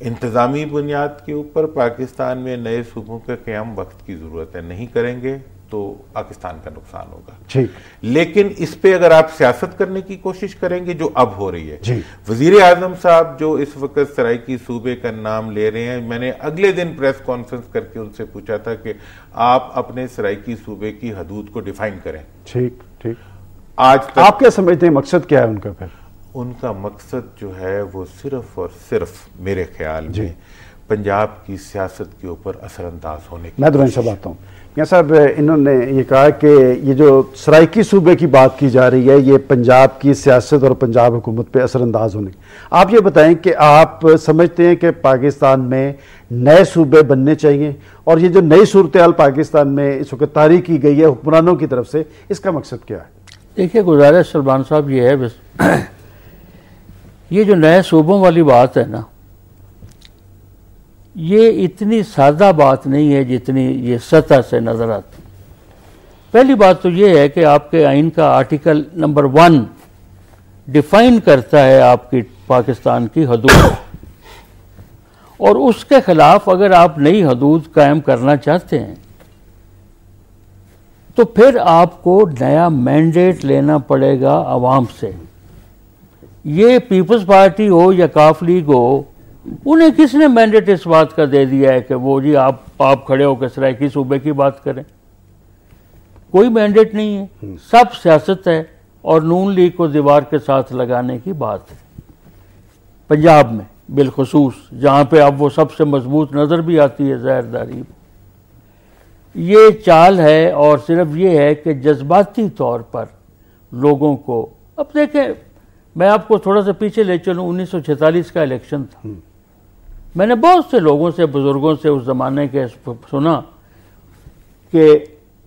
انتظامی بنیاد کے اوپر پاکستان میں نئے صوبوں کا قیام وقت کی ضرورت ہے، نہیں کریں گے تو پاکستان کا نقصان ہوگا۔ لیکن اس پہ اگر آپ سیاست کرنے کی کوشش کریں گے جو اب ہو رہی ہے، وزیر اعظم صاحب جو اس وقت سرائیکی صوبے کا نام لے رہے ہیں، میں نے اگلے دن پریس کانفرنس کر کے ان سے پوچھا تھا کہ آپ اپنے سرائیکی صوبے کی حدود کو ڈیفائن کریں۔ ٹھیک آج تک آپ کیا سمجھتے ہیں مقصد کیا ہے ان کا؟ پھر ان کا مقصد جو ہے وہ صرف اور صرف میرے خیال میں پنجاب کی سیاست کے اوپر اثر انداز ہونے کی۔ میں دوران صاحب آتا ہوں۔ میاں صاحب، انہوں نے یہ کہا کہ یہ جو سرائیکی صوبے کی بات کی جا رہی ہے یہ پنجاب کی سیاست اور پنجاب حکومت پہ اثر انداز ہونے کی۔ آپ یہ بتائیں کہ آپ سمجھتے ہیں کہ پاکستان میں نئے صوبے بننے چاہیے، اور یہ جو نئی صورتحال پاکستان میں اس وقت طاری کی گئی ہے حکمرانوں کی طرف سے، اس کا مقصد کیا ہے؟ دیکھیے گزارش سلمان صاحب یہ ہے، بس یہ جو نئے صوبوں والی بات ہے نا، یہ اتنی سادہ بات نہیں ہے جتنی یہ سطح سے نظر آتی۔ پہلی بات تو یہ ہے کہ آپ کے آئین کا آرٹیکل نمبر 1 ڈیفائن کرتا ہے آپ کی پاکستان کی حدود، اور اس کے خلاف اگر آپ نئی حدود قائم کرنا چاہتے ہیں تو پھر آپ کو نیا مینڈیٹ لینا پڑے گا عوام سے۔ یہ پیپلز پارٹی ہو یا کاف لیگ ہو، انہیں کس نے مینڈیٹ اس بات کا دے دیا ہے کہ وہ جی آپ کھڑے ہو کے سرائیکی صوبے کی بات کریں؟ کوئی مینڈیٹ نہیں ہے، سب سیاست ہے، اور نون لیگ کو دیوار کے ساتھ لگانے کی بات ہے پنجاب میں بالخصوص، جہاں پہ اب وہ سب سے مضبوط نظر بھی آتی ہے زہرداری۔ یہ چال ہے، اور صرف یہ ہے کہ جذباتی طور پر لوگوں کو، اب دیکھیں میں آپ کو تھوڑا سا پیچھے لے چلوں، 1946 کا الیکشن تھا، میں نے بہت سے لوگوں سے، بزرگوں سے اس زمانے کے سنا کہ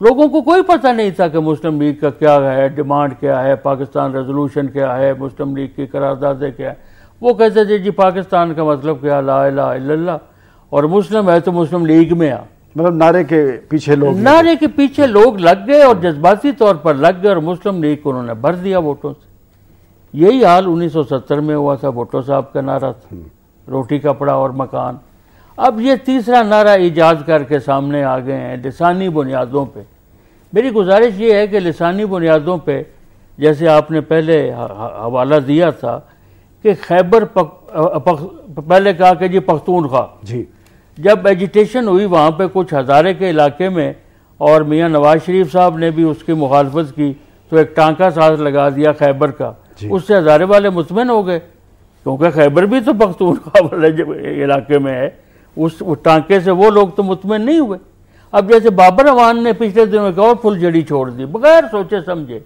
لوگوں کو کوئی پتہ نہیں تھا کہ مسلم لیگ کا کیا ہے، ڈیمانڈ کیا ہے، پاکستان ریزولوشن کیا ہے، مسلم لیگ کی قراردادیں کیا ہے۔ وہ کہتے تھے جی پاکستان کا مطلب کیا، لا الہ الا اللہ، اور مسلم ہے تو مسلم لیگ میں آ، مطلب نعرے کے پیچھے لوگ لگ گئے، اور جذباتی طور پر لگ گئے، اور مسلم لیگ کو انہوں نے بھر دیا ووٹوں سے۔ یہی حال 1970 میں ہوا تھا، بھٹو صاحب کا نعرہ تھا، روٹی کپڑا اور مکان۔ اب یہ تیسرا نعرہ ایجاد کر کے سامنے آ گئے ہیں لسانی بنیادوں پہ۔ میری گزارش یہ ہے کہ لسانی بنیادوں پہ، جیسے آپ نے پہلے حوالہ دیا تھا کہ خیبر پہلے کہا کہ جی پختونخوا، جب ایجیٹیشن ہوئی وہاں پہ کچھ ہزارے کے علاقے میں، اور میاں نواز شریف صاحب نے بھی اس کی مخالفت کی، تو ایک ٹانکا ساتھ لگا دیا خیبر کا، اس سے ہزارے والے مطمئن ہو گئے، کیونکہ خیبر بھی تو پختونخوا والے علاقے میں ہے، اس ٹانکے سے وہ لوگ تو مطمئن نہیں ہوئے۔ اب جیسے بابر اعوان نے پچھلے دنوں ایک اور پھل جڑی چھوڑ دی بغیر سوچے سمجھے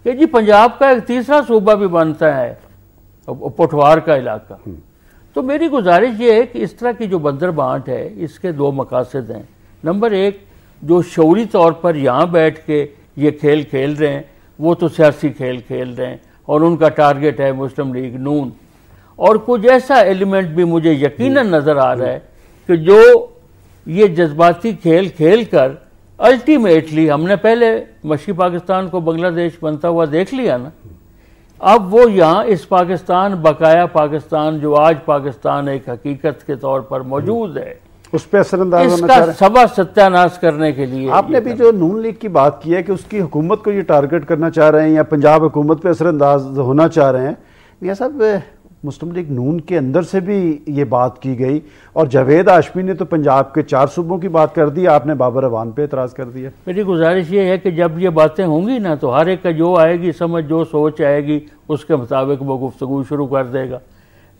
کہ جی پنجاب کا ایک تیسرا صوبہ بھی بنتا ہے، پٹھوار کا علاقہ۔ تو میری گزارش یہ ہے کہ اس طرح کی جو بندر بانٹ ہے، اس کے 2 مقاصد ہیں۔ نمبر 1، جو شعوری طور پر یہاں بیٹھ کے یہ کھیل کھیل رہے ہیں، وہ تو سیاسی کھیل کھیل رہے ہیں، اور ان کا ٹارگٹ ہے مسلم لیگ نون۔ اور کچھ ایسا ایلیمنٹ بھی مجھے یقیناً نظر آ رہا ہے کہ جو یہ جذباتی کھیل کھیل کر الٹیمیٹلی، ہم نے پہلے مشرقی پاکستان کو بنگلہ دیش بنتا ہوا دیکھ لیا نا، اب وہ یہاں اس پاکستان، بقایا پاکستان جو آج پاکستان ایک حقیقت کے طور پر موجود ہے، اس پہ اثر انداز ہونا چاہ رہے ہیں، اس کا سبا ستیاناش کرنے کے لیے۔ آپ نے بھی جو نون لیگ کی بات کی ہے کہ اس کی حکومت کو یہ ٹارگٹ کرنا چاہ رہے ہیں یا پنجاب حکومت پہ اثر انداز ہونا چاہ رہے ہیں، میاں صاحب مسلم لیگ نون کے اندر سے بھی یہ بات کی گئی، اور جاوید ہاشمی نے تو پنجاب کے 4 صوبوں کی بات کر دی، آپ نے بابر اعوان پہ اعتراض کر دیا۔ میری گزارش یہ ہے کہ جب یہ باتیں ہوں گی نا تو ہر ایک کا جو آئے گی سمجھ، جو سوچ آئے گی اس کے مطابق وہ گفتگو شروع کر دے گا۔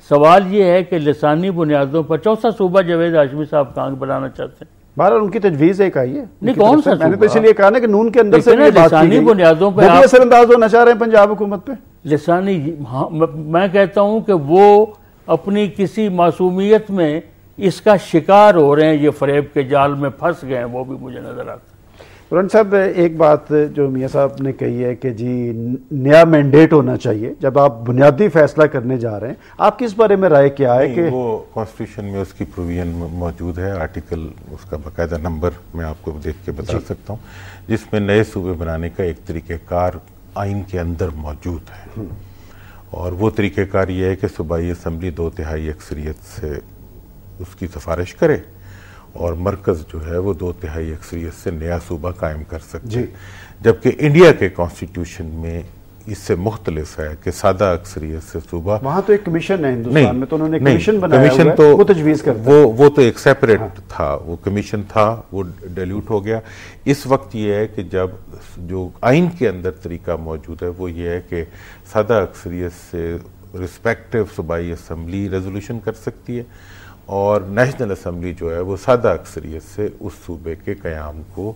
سوال یہ ہے کہ لسانی بنیادوں پر 4تھا صوبہ جاوید ہاشمی صاحب کہاں بنانا چاہتے ہیں؟ بہرحال ان کی تجویز ایک آئی ہے، نہیں کون سا میں نے تو اسی لیے کہا نا کہ نون کے اندر سے بھی لسانی بنیادوں پہ آپ اثر انداز ہونا چاہ رہے ہیں پنجاب حکومت پہ۔ لسانی، میں کہتا ہوں کہ وہ اپنی کسی معصومیت میں اس کا شکار ہو رہے ہیں، یہ فریب کے جال میں پھنس گئے ہیں، وہ بھی مجھے نظر آتا ہے۔ قرآن صاحب ایک بات جو میاں صاحب نے کہی ہے کہ جی نیا مینڈیٹ ہونا چاہیے جب آپ بنیادی فیصلہ کرنے جا رہے ہیں، آپ کس بارے میں رائے کیا ہے؟ کہ وہ کانسٹیٹیوشن میں اس کی پروویژن موجود ہے، آرٹیکل اس کا باقاعدہ نمبر میں آپ کو دیکھ کے بتا سکتا ہوں، جس میں نئے صوبے بنانے کا ایک طریقہ کار آئین کے اندر موجود ہے، اور وہ طریقہ کار یہ ہے کہ صوبائی اسمبلی 2/3 اکثریت سے اس کی سفارش کرے اور مرکز جو ہے وہ 2/3 اکثریت سے نیا صوبہ قائم کر سکتے، جبکہ انڈیا کے کانسٹیٹیوشن میں اس سے مختلف ہے کہ سادہ اکثریت سے صوبہ، وہاں تو ایک کمیشن ہے ہندوستان میں، تو انہوں نے نہیں، کمیشن بنایا کمیشن ہوا تو ہے، وہ تجویز کرتا ہے، وہ تو ایک سیپریٹ تھا، وہ کمیشن تھا، وہ ڈیلیوٹ ہو گیا۔ اس وقت یہ ہے کہ جب جو آئین کے اندر طریقہ موجود ہے وہ یہ ہے کہ سادہ اکثریت سے رسپیکٹو صوبائی اسمبلی ریزولوشن کر سکتی ہے اور نیشنل اسمبلی جو ہے وہ سادہ اکثریت سے اس صوبے کے قیام کو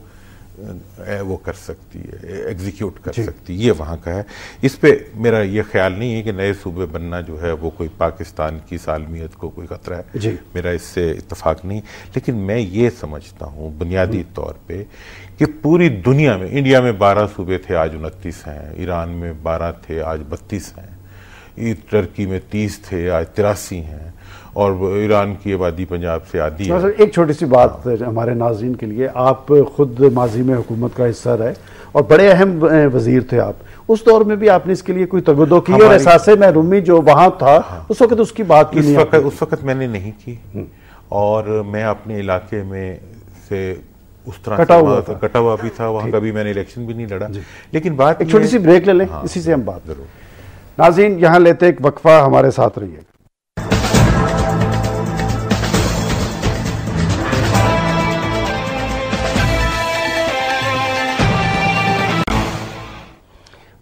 وہ کر سکتی ہے، ایگزیکیوٹ کر سکتی ہے، یہ وہاں کا ہے۔ اس پہ میرا یہ خیال نہیں ہے کہ نئے صوبے بننا جو ہے وہ کوئی پاکستان کی سالمیت کو کوئی خطرہ ہے، میرا اس سے اتفاق نہیں، لیکن میں یہ سمجھتا ہوں بنیادی طور پہ کہ پوری دنیا میں، انڈیا میں 12 صوبے تھے، آج 29 ہیں، ایران میں 12 تھے، آج 32 ہیں، ترکی میں 30 تھے، آج 83 ہیں، اور ایران کی آبادی پنجاب سے آدھی ہے۔ ایک چھوٹی سی بات ہمارے ناظرین کے لیے، آپ خود ماضی میں حکومت کا حصہ رہے اور بڑے اہم وزیر تھے آپ، اس دور میں بھی آپ نے اس کے لیے کوئی تگدو کی؟ اور احساس محرومی جو وہاں تھا اس وقت اس کی بات کی نہیں؟ اس وقت میں نے نہیں کی، اور میں اپنے علاقے میں سے اس طرح کٹا ہوا بھی تھا، وہاں کبھی میں نے الیکشن بھی نہیں لڑا، لیکن بات ایک چھوٹی سی بریک لے لیں، اسی سے ہم بات ضرور۔ ناظرین یہاں لیتے ایک وقفہ، ہمارے ساتھ رہیے۔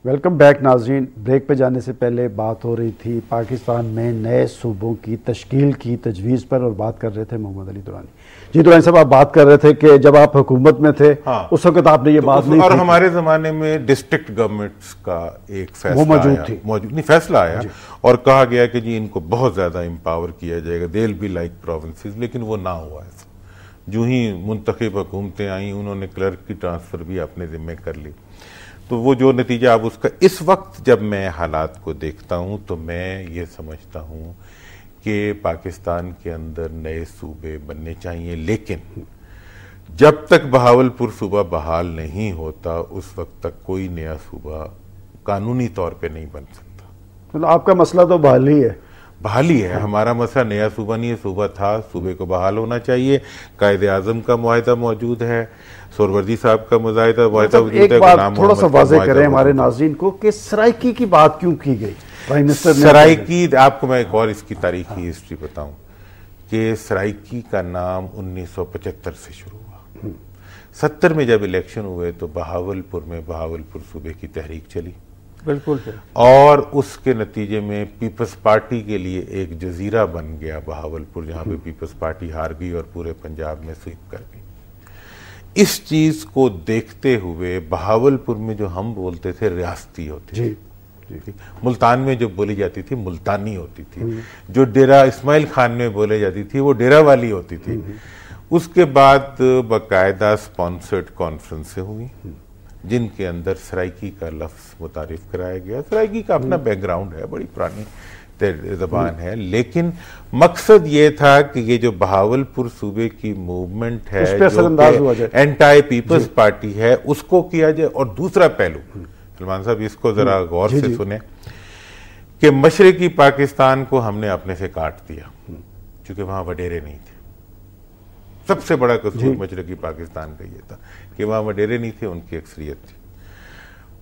ویلکم بیک ناظرین۔ بریک پہ جانے سے پہلے بات ہو رہی تھی پاکستان میں نئے صوبوں کی تشکیل کی تجویز پر، اور بات کر رہے تھے محمد علی درانی جی۔ درانی صاحب، آپ بات کر رہے تھے کہ جب آپ حکومت میں تھے اس وقت آپ نے یہ بات نہیں، اور ہمارے زمانے میں ڈسٹرکٹ گورنمنٹس کا ایک فیصلہ آیا اور کہا گیا کہ جی ان کو بہت زیادہ امپاور کیا جائے گا، دیل بی لائک پروونسز، لیکن وہ نہ ہوا ایسا۔ جو ہی منتخب حکومتیں آئیں انہوں نے کلرک کی ٹرانسفر بھی اپنے ذمہ کر لی، تو وہ جو نتیجہ اب اس کا، اس وقت جب میں حالات کو دیکھتا ہوں تو میں یہ سمجھتا ہوں کہ پاکستان کے اندر نئے صوبے بننے چاہیے، لیکن جب تک بہاولپور صوبہ بحال نہیں ہوتا اس وقت تک کوئی نیا صوبہ قانونی طور پہ نہیں بن سکتا۔ مطلب آپ کا مسئلہ تو بحالی ہے؟ بحالی ہے ہمارا مسئلہ، نیا صوبہ نہیں ہے، صوبہ تھا، صوبے کو بحال ہونا چاہیے۔ قائد اعظم کا معاہدہ موجود ہے، سہروردی صاحب کا معاہدہ وجود ہے۔ ایک بات تھوڑا سا واضح کریں ہمارے ناظرین کو کہ سرائکی کی بات کیوں کی گئی؟ پرائم منسٹر سرائکی، آپ کو میں ایک اور اس کی تاریخی ہسٹری بتاؤں کہ سرائکی کا نام 1975 سے شروع ہوا۔ 70 میں جب الیکشن ہوئے تو بہاولپور میں بہاولپور صوبے کی تحریک چلی، بالکل، اور اس کے نتیجے میں پیپلز پارٹی کے لیے ایک جزیرہ بن گیا بہاولپور، جہاں پہ پیپلز پارٹی ہار گئی اور پورے پنجاب میں سویپ کر گئی۔ اس چیز کو دیکھتے ہوئے بہاولپور میں جو ہم بولتے تھے ریاستی ہوتی تھی، ملتان میں جو بولی جاتی تھی ملتانی ہوتی تھی، جو ڈیرہ اسماعیل خان میں بولے جاتی تھی وہ ڈیرہ والی ہوتی تھی۔ اس کے بعد باقاعدہ سپانسرڈ کانفرنسیں ہوئی جن کے اندر سرائکی کا لفظ متعارف کرایا گیا۔ سرائکی کا اپنا بیک گراؤنڈ ہے، بڑی پرانی زبان ہے، لیکن مقصد یہ تھا کہ یہ جو بہاولپور صوبے کی موومنٹ ہے جو اینٹائی پیپلز پارٹی ہے اس کو کیا جائے۔ اور دوسرا پہلو سلمان صاحب اس کو ذرا غور سے سنیں کہ مشرقی پاکستان کو ہم نے اپنے سے کاٹ دیا چونکہ وہاں وڈیرے نہیں تھے۔ سب سے بڑا قصور مشرقی پاکستان کا یہ تھا کہ وہاں وڈیرے نہیں تھے، ان کی اکثریت تھی۔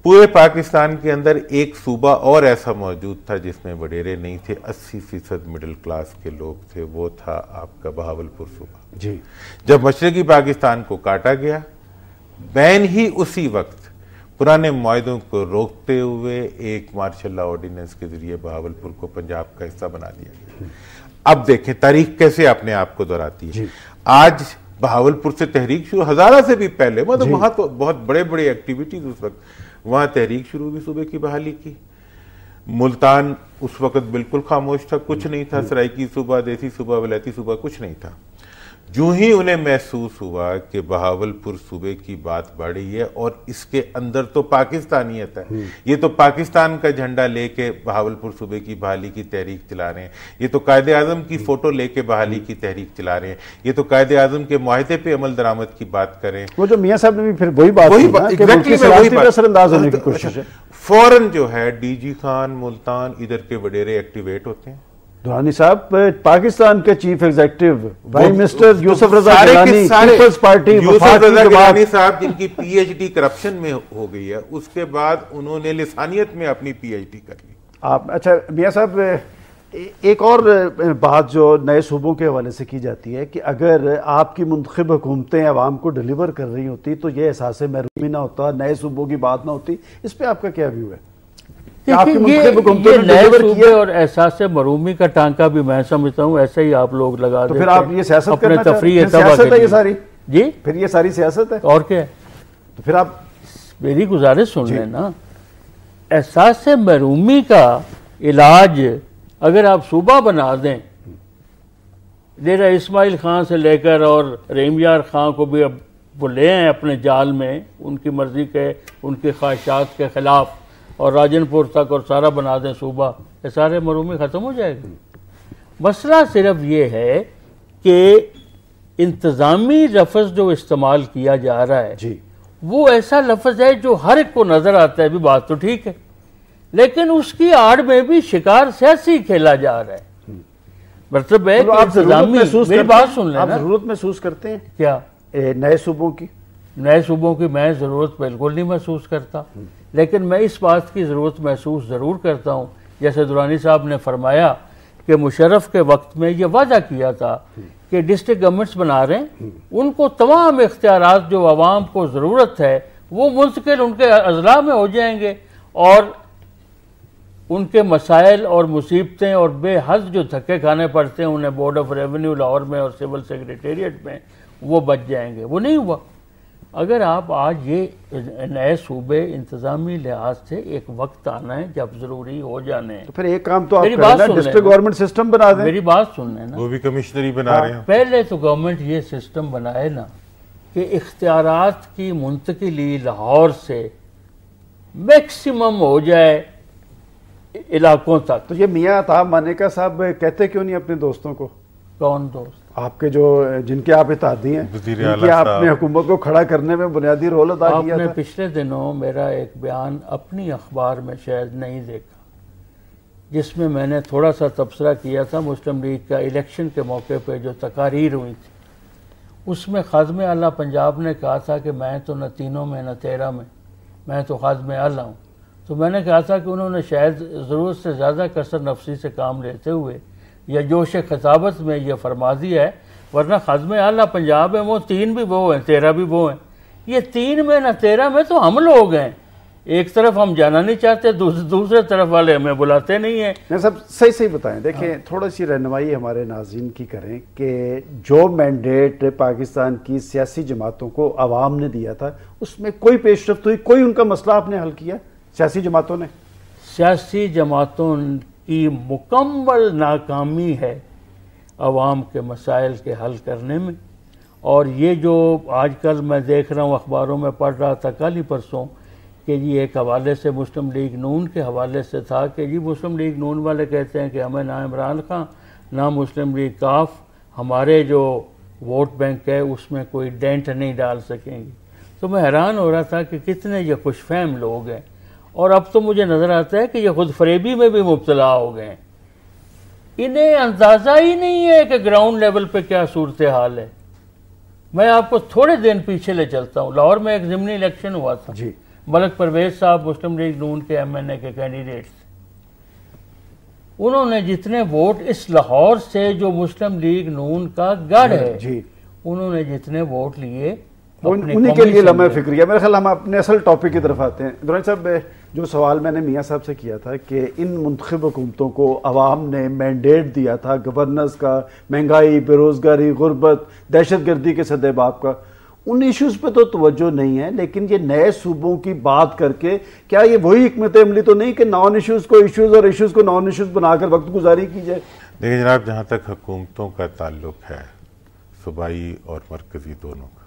پورے پاکستان کے اندر ایک صوبہ اور ایسا موجود تھا جس میں وڈیرے نہیں تھے، 80% مڈل کلاس کے لوگ تھے، وہ تھا آپ کا بہاولپور صوبہ۔ جب مشرقی پاکستان کو کاٹا گیا، بین ہی اسی وقت پرانے معاہدوں کو روکتے ہوئے ایک مارشل لا آرڈیننس کے ذریعے بہاولپور کو پنجاب کا حصہ بنا دیا گیا۔ اب دیکھیں تاریخ کیسے اپنے آپ کو دہراتی ہے۔ آج بہاولپور سے تحریک شروع، ہزارہ سے بھی پہلے، مطلب وہاں تو بہت بڑے بڑے ایکٹیویٹیز اس وقت، وہاں تحریک شروع ہوئی صوبے کی بحالی کی۔ ملتان اس وقت بالکل خاموش تھا، کچھ نہیں تھا، سرائکی صوبہ، دیسی صوبہ، ولایتی صوبہ کچھ نہیں تھا۔ جو ہی انہیں محسوس ہوا کہ بہاولپور صوبے کی بات بڑھی ہے اور اس کے اندر تو پاکستانیت ہے، یہ تو پاکستان کا جھنڈا لے کے بہاولپور صوبے کی بحالی کی تحریک چلا رہے ہیں، یہ تو قائد اعظم کی فوٹو لے کے بحالی کی تحریک چلا رہے ہیں، یہ تو قائد اعظم کے معاہدے پہ عمل درآمد کی بات کریں، وہ جو میاں صاحب نے بھی پھر وہی بات اثر انداز ہونے کی کوشش ہے، فوراً جو ہے ڈی جی خان ملتان ادھر کے وڈیرے ایکٹیویٹ ہوتے ہیں۔ درانی صاحب پاکستان کے چیف ایگزیکٹو پرائم منسٹر یوسف رضا گیلانی پیپلز پارٹی یوسف رضا گیلانی صاحب جن کی پی ایچ ڈی کرپشن میں ہو گئی ہے، اس کے بعد انہوں نے لسانیت میں اپنی پی ایچ ڈی کر لی۔ آپ اچھا میاں صاحب ایک اور بات جو نئے صوبوں کے حوالے سے کی جاتی ہے کہ اگر آپ کی منتخب حکومتیں عوام کو ڈیلیور کر رہی ہوتی تو یہ احساس محرومی نہ ہوتا، نئے صوبوں کی بات نہ ہوتی، اس پہ آپ کا کیا ویو ہے؟ یہ نئے صوبے اور احساس محرومی کا ٹانکا بھی میں سمجھتا ہوں ایسے ہی آپ لوگ لگا دیتے ہیں، پھر آپ یہ سیاست کرنا تفریح سیاست ہے یہ ساری؟ جی پھر یہ ساری سیاست ہے اور کیا ہے؟ تو پھر آپ میری گزارش سن لیں نا، احساس محرومی کا علاج اگر آپ صوبہ بنا دیں، ڈیرہ اسماعیل خان سے لے کر اور رحیم یار خان کو بھی اب وہ لے آئیں اپنے جال میں ان کی مرضی کے ان کی خواہشات کے خلاف، اور راجن پور تک اور سارا بنا دیں صوبہ، یہ سارے محرومی ختم ہو جائے گی۔ مسئلہ صرف یہ ہے کہ انتظامی لفظ جو استعمال کیا جا رہا ہے جی وہ ایسا لفظ ہے جو ہر ایک کو نظر آتا ہے، بھی بات تو ٹھیک ہے، لیکن اس کی آڑ میں بھی شکار سیاسی کھیلا جا رہا ہے۔ مطلب ہے کہ انتظامی، میری بات سن لیں، آپ ضرورت محسوس کرتے ہیں کیا نئے صوبوں کی؟ نئے صوبوں کی میں ضرورت بالکل نہیں محسوس کرتا، لیکن میں اس بات کی ضرورت محسوس ضرور کرتا ہوں، جیسے درانی صاحب نے فرمایا کہ مشرف کے وقت میں یہ وعدہ کیا تھا کہ ڈسٹرکٹ گورنمنٹس بنا رہے ہیں، ان کو تمام اختیارات جو عوام کو ضرورت ہے وہ منتقل ان کے اضلاع میں ہو جائیں گے، اور ان کے مسائل اور مصیبتیں اور بے حد جو دھکے کھانے پڑتے ہیں انہیں بورڈ آف ریونیو لاہور میں اور سول سیکریٹریٹ میں، وہ بچ جائیں گے۔ وہ نہیں ہوا۔ اگر آپ آج یہ نئے صوبے انتظامی لحاظ سے ایک وقت آنا ہے جب ضروری ہو جانے ہیں، تو پھر ایک کام تو آپ کریں نا، ڈسٹرکٹ گورنمنٹ سسٹم بنا دیں۔ میری بات سن لیں نا، وہ بھی کمشنری بنا رہے ہیں۔ پہلے تو گورنمنٹ یہ سسٹم بنائے نا کہ اختیارات کی منتقلی لاہور سے میکسیمم ہو جائے علاقوں تک۔ تو یہ میاں عطا مانیکا صاحب کہتے کیوں نہیں اپنے دوستوں کو؟ کون دوست؟ آپ کے جو جن کے آپ اتحادی ہیں، جن کے آپ نے حکومت کو کھڑا کرنے میں بنیادی رول ادا کیا تھا۔ آپ نے پچھلے دنوں میرا ایک بیان اپنی اخبار میں شاید نہیں دیکھا، جس میں میں نے تھوڑا سا تبصرہ کیا تھا مسلم لیگ کا الیکشن کے موقع پہ جو تقاریر ہوئی تھی، اس میں خادم اعلیٰ پنجاب نے کہا تھا کہ میں تو نہ تینوں میں نہ تیرہ میں تو خادم اعلیٰ ہوں۔ تو میں نے کہا تھا کہ انہوں نے شاید ضرورت سے زیادہ کثر نفسی سے کام لیتے ہوئے یا جوش خطابت میں یہ فرما دیا ہے، ورنہ خادم اعلیٰ پنجاب ہے وہ تین بھی وہ ہیں، تیرہ بھی وہ ہیں۔ یہ تین میں نہ تیرہ میں تو ہم لوگ ہیں، ایک طرف ہم جانا نہیں چاہتے، دوسرے طرف والے ہمیں بلاتے نہیں ہیں۔ میں سب صحیح بتائیں، دیکھیں تھوڑا سی رہنمائی ہمارے ناظرین کی کریں کہ جو مینڈیٹ پاکستان کی سیاسی جماعتوں کو عوام نے دیا تھا اس میں کوئی پیش رفت ہوئی، کوئی ان کا مسئلہ آپ نے حل کیا سیاسی جماعتوں نے؟ سیاسی جماعتوں کی مکمل ناکامی ہے عوام کے مسائل کے حل کرنے میں، اور یہ جو آج کل میں دیکھ رہا ہوں اخباروں میں پڑھ رہا تھا کل ہی پرسوں کہ جی ایک حوالے سے مسلم لیگ نون کے حوالے سے تھا کہ جی مسلم لیگ نون والے کہتے ہیں کہ ہمیں نہ عمران خان نہ مسلم لیگ کاف ہمارے جو ووٹ بینک ہے اس میں کوئی ڈینٹ نہیں ڈال سکیں گی۔ تو میں حیران ہو رہا تھا کہ کتنے یہ خوش فہم لوگ ہیں، اور اب تو مجھے نظر آتا ہے کہ یہ خود فریبی میں بھی مبتلا ہو گئے ہیں۔ انہیں اندازہ ہی نہیں ہے کہ گراؤنڈ لیول پہ کیا صورتحال ہے۔ میں آپ کو تھوڑے دن پیچھے لے چلتا ہوں، لاہور میں ایک ضمنی الیکشن ہوا تھا، جی ملک پرویز صاحب مسلم لیگ نون کے ایم این اے کے کینڈیڈیٹ تھے۔ انہوں نے جتنے ووٹ اس لاہور سے جو مسلم لیگ نون کا گڑھ ہے، جی انہوں نے جتنے ووٹ لیے انہی کے لیے لمحہ فکریہ۔ میرے خیال ہم اپنے اصل ٹاپک کی طرف آتے ہیں۔ درانی صاحب جو سوال میں نے میاں صاحب سے کیا تھا کہ ان منتخب حکومتوں کو عوام نے مینڈیٹ دیا تھا گورننس کا، مہنگائی، بے روزگاری، غربت، دہشت گردی کے سدباب کا، ان ایشوز پہ تو توجہ نہیں ہے، لیکن یہ نئے صوبوں کی بات کر کے کیا یہ وہی حکمت عملی تو نہیں کہ نان ایشوز کو ایشوز اور ایشوز کو نان ایشوز بنا کر وقت گزاری کی جائے؟ دیکھیں جناب، جہاں تک حکومتوں کا تعلق ہے، صوبائی اور مرکزی دونوں کا۔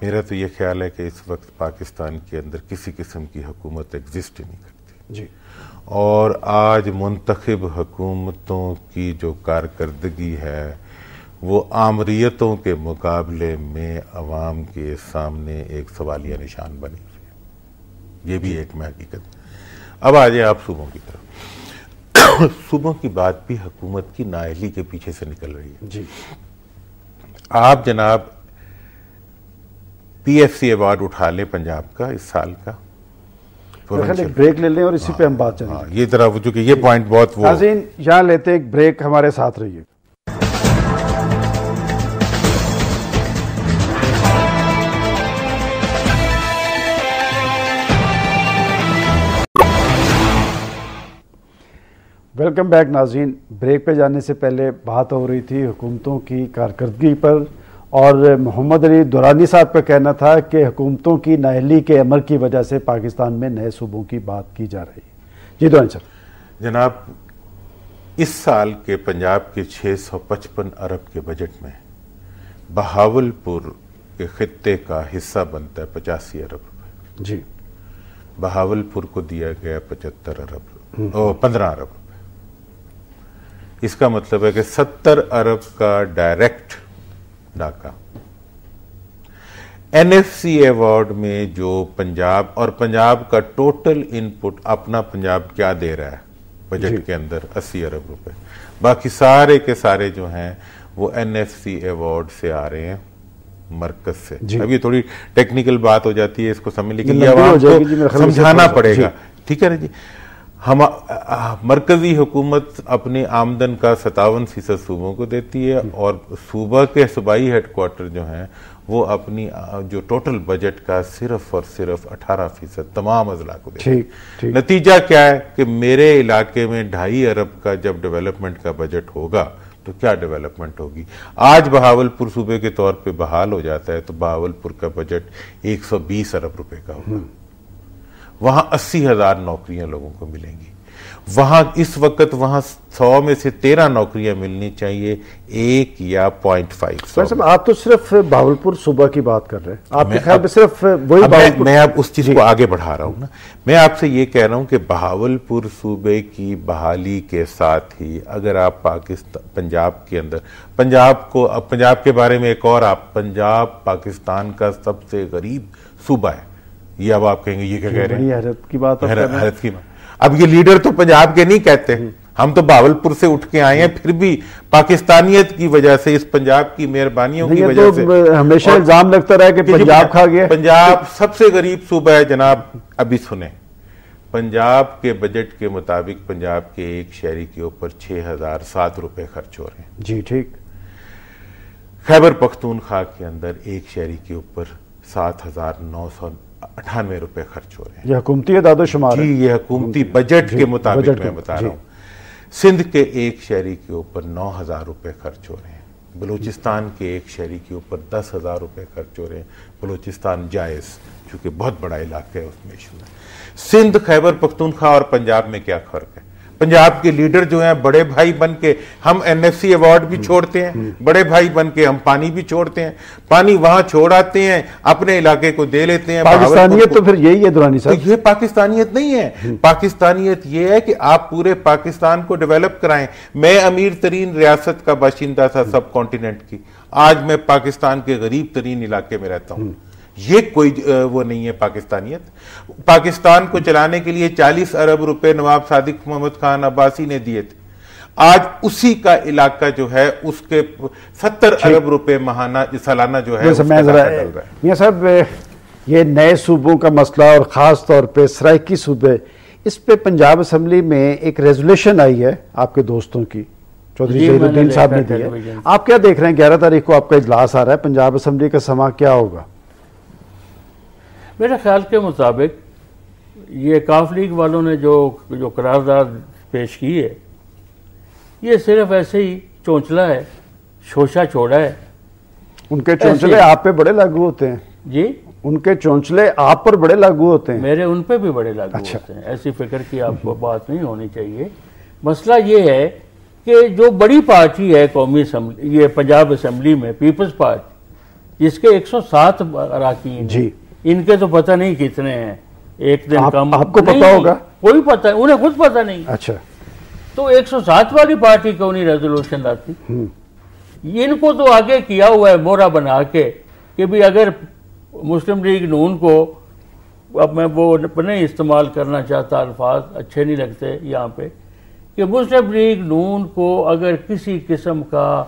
میرا تو یہ خیال ہے کہ اس وقت پاکستان کے اندر کسی قسم کی حکومت ایگزسٹ ہی نہیں کرتی جی، اور آج منتخب حکومتوں کی جو کارکردگی ہے وہ آمریتوں کے مقابلے میں عوام کے سامنے ایک سوالیہ نشان بنی ہوئی ہے۔ یہ بھی ایک میں حقیقت۔ اب آ جائیں آپ صوبوں کی طرف۔ صوبوں کی بات بھی حکومت کی نااہلی کے پیچھے سے نکل رہی ہے۔ جی، آپ جناب پی ایف سی ایوارڈ اٹھا لیں پنجاب کا اس سال کا، ایک بریک لے لیں اور اسی پہ ہم بات چلیں۔ یہ ذرا جو کہ یہ پوائنٹ بہت وہ ناظرین یہاں لیتے ایک بریک، ہمارے ساتھ رہیے۔ ویلکم بیک ناظرین۔ بریک پہ جانے سے پہلے بات ہو رہی تھی حکومتوں کی کارکردگی پر، اور محمد علی دورانی صاحب کا کہنا تھا کہ حکومتوں کی نااہلی کے عمل کی وجہ سے پاکستان میں نئے صوبوں کی بات کی جا رہی ہے۔ جی دورانی صاحب۔ جناب اس سال کے پنجاب کے 655 ارب کے بجٹ میں بہاول پور کے خطے کا حصہ بنتا ہے 85 ارب روپے۔ جی، بہاول پور کو دیا گیا 15 ارب روپے۔ اس کا مطلب ہے کہ 70 ارب کا ڈائریکٹ ڈاکہ این ایف سی ایوارڈ میں جو پنجاب اور پنجاب کا ٹوٹل ان پٹ اپنا پنجاب کیا دے رہا ہے بجٹ کے اندر 80 ارب روپے، باقی سارے کے سارے جو ہیں وہ این ایف سی ایوارڈ سے آ رہے ہیں مرکز سے۔ اب یہ تھوڑی ٹیکنیکل بات ہو جاتی ہے، اس کو سمجھ لیکن یہ عوام کو سمجھانا پڑے گا، ٹھیک ہے نا جی۔ مرکزی حکومت اپنی آمدن کا 57% صوبوں کو دیتی ہے اور صوبہ کے صوبائی ہیڈ کوارٹر جو ہیں وہ اپنی جو ٹوٹل بجٹ کا صرف اور صرف 18% تمام اضلاع کو دیتے ہیں۔ نتیجہ کیا ہے کہ میرے علاقے میں 2.5 ارب کا جب ڈیولپمنٹ کا بجٹ ہوگا تو کیا ڈیولپمنٹ ہوگی؟ آج بہاولپور صوبے کے طور پہ بحال ہو جاتا ہے تو بہاولپور کا بجٹ 120 ارب روپے کا ہوگا، وہاں 80,000 نوکریاں لوگوں کو ملیں گی۔ وہاں اس وقت وہاں 100 میں سے 13 نوکریاں ملنی چاہیے، 1 یا 0.5۔ آپ تو صرف بہاولپور صوبہ کی بات کر رہے ہیں، آپ کے خیال میں صرف وہی بہاولپور؟ میں اب اس چیز کو آگے بڑھا رہا ہوں نا، میں آپ سے یہ کہہ رہا ہوں کہ بہاولپور صوبے کی بحالی کے ساتھ ہی اگر آپ پنجاب کے اندر پنجاب کے بارے میں ایک اور پنجاب پاکستان کا سب سے غریب صوبہ ہے، یہ اب آپ کہیں گے یہ کیا کہہ رہے ہیں؟ حیرت کی بات، حیرت کی بات۔ اب یہ لیڈر تو پنجاب کے نہیں کہتے، ہم تو بہاولپور سے اٹھ کے آئے ہیں، پھر بھی پاکستانیت کی وجہ سے، اس پنجاب کی مہربانیوں کی وجہ سے ہمیشہ الزام لگتا رہا کہ پنجاب کھا گیا۔ پنجاب سب سے غریب صوبہ ہے جناب۔ ابھی سنیں، پنجاب کے بجٹ کے مطابق پنجاب کے ایک شہری کے اوپر 6,007 روپے خرچ ہو رہے ہیں۔ جی ٹھیک۔ خیبر پختونخوا کے اندر ایک شہری کے اوپر 7,998 روپے خرچ ہو رہے ہیں۔ یہ حکومتی اعداد و شمار جی، یہ حکومتی بجٹ کے مطابق میں بتا رہا ہوں۔ سندھ کے ایک شہری کے اوپر 9,000 روپے خرچ ہو رہے ہیں۔ بلوچستان کے ایک شہری کے اوپر 10,000 روپے خرچ ہو رہے ہیں۔ بلوچستان جائز، چونکہ بہت بڑا علاقہ ہے، اس میں ایشو ہے۔ سندھ، خیبر پختونخوا اور پنجاب میں کیا فرق ہے؟ پنجاب کے لیڈر جو ہیں بڑے بھائی بن کے، ہم این ایف سی ایوارڈ بھی چھوڑتے ہیں، بڑے بھائی بن کے ہم پانی بھی چھوڑتے ہیں، پانی وہاں چھوڑ آتے ہیں، اپنے علاقے کو دے لیتے ہیں۔ پاکستانیت تو پھر یہی ہے دورانی صاحب؟ یہ پاکستانیت نہیں ہے۔ پاکستانیت یہ ہے کہ آپ پورے پاکستان کو ڈیولپ کرائیں۔ میں امیر ترین ریاست کا باشندہ تھا سب کانٹیننٹ کی، آج میں پاکستان کے غریب ترین علاقے میں رہتا ہوں۔ یہ کوئی وہ نہیں ہے پاکستانیت۔ پاکستان کو چلانے کے لیے 40 ارب روپے نواب صادق محمد خان عباسی نے دیے تھے، آج اسی کا علاقہ جو ہے اس کے 70 ارب روپے سالانہ جو ہے میاں صاحب، یہ نئے صوبوں کا مسئلہ اور خاص طور پہ سرائکی صوبے، اس پہ پنجاب اسمبلی میں ایک ریزولوشن آئی ہے آپ کے دوستوں کی، چودھری ظہیر الدین صاحب نے دی ہے۔ آپ کیا دیکھ رہے ہیں؟ 11 تاریخ کو آپ کا اجلاس آ رہا ہے، پنجاب اسمبلی کا سما کیا ہوگا؟ میرے خیال کے مطابق یہ کاف لیگ والوں نے جو قرارداد پیش کی ہے، یہ صرف ایسے ہی چونچلا ہے، شوشہ چھوڑا ہے۔ ان کے چونچلے آپ پہ بڑے لاگو ہوتے ہیں؟ جی، ان کے چونچلے آپ پر بڑے لاگو ہوتے ہیں؟ میرے ان پہ بھی بڑے لاگو ہوتے ہیں، ایسی فکر کی آپ کو بات نہیں ہونی چاہیے۔ مسئلہ یہ ہے کہ جو بڑی پارٹی ہے قومی اسمبلی، یہ پنجاب اسمبلی میں پیپلز پارٹی، جس کے 107 اراکین جی، ان کے تو پتہ نہیں کتنے ہیں، ایک دن کم، آپ کو پتہ ہوگا؟ کوئی پتہ، انہیں خود پتہ نہیں. اچھا، تو 107 والی پارٹی کیوں نہیں ریزولوشن لاتی؟ ان کو تو آگے کیا ہوا ہے مورا بنا کے کہ بھی اگر مسلم لیگ نون کو، اب میں وہ نہیں استعمال کرنا چاہتا، الفاظ اچھے نہیں لگتے یہاں پہ، کہ مسلم لیگ نون کو اگر کسی قسم کا